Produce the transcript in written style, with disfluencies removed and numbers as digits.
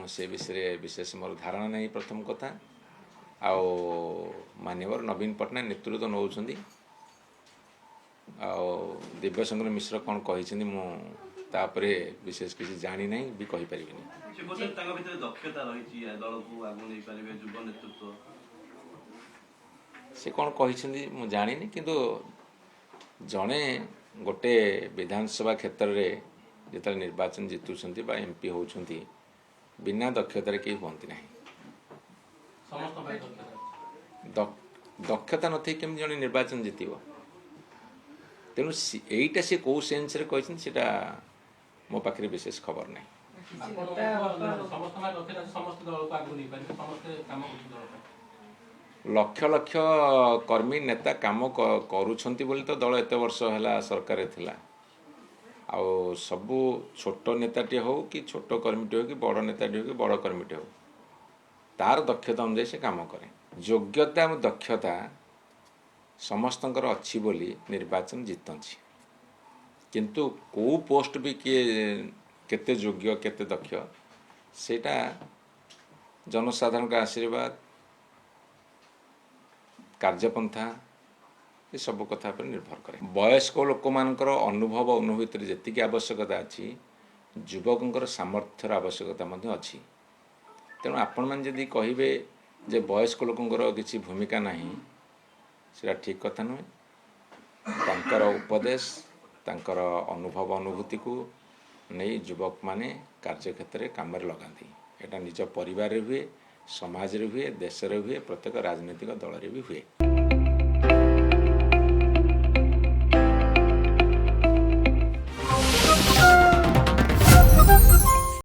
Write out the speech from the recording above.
से विषय विशेष मोर धारणा नहीं प्रथम कथा आओ मान्यवर नवीन पट्टनायक नेतृत्व नौ दिव्यशंकर मिश्र कौन कही मुझे विशेष किसी जानी ना भी कहीपर से कौन कही मुझे जानी किंतु जड़े गोटे विधानसभा क्षेत्र में जो निर्वाचन जीतुंट एमपी होती बिना दक्षतार कहीं हमें ना दक्षता नथी केम जड़े निर्वाचन जीतब तेणु यहीटा सी कौ सेन्स रे कही मो पाखे विशेष खबर ना लक्ष लक्ष कर्मी नेता काम करुछंती बोली तो दल एत वर्ष है सरकार थिला आउ सबू छोट नेताटे हो कि छोट कर्मीटे हो कि बड़ नेताटे हो कि बड़ कर्मीटे हो तार दक्षता अनुसार से काम करे योग्यता और दक्षता समस्तंकर अच्छी बोली निर्वाचन जीतची किंतु को पोस्ट भी किए केते योग्य केते दक्ष सेटा जनसाधारण का आशीर्वाद कार्यपंथा ये सब कथा पर निर्भर करे वयस्क लोक मानकर अनुभव अनुभूति जी आवश्यकता अच्छी युवक सामर्थ्यर आवश्यकता अच्छी तेणु आपण मैंने जदि कहे जे वयस्क लोकंर किसी भूमिका नहीं सेटा ठीक कथा नुहे तांकर उपदेश तांकर अनुभव अनुभूति को नहीं युवक माने कार्यक्षेत्र में काम लगाती एटा निज परिवार हुए समाज रे हुए देश रे हुए प्रत्येक राजनीतिक दल रे भी हुए।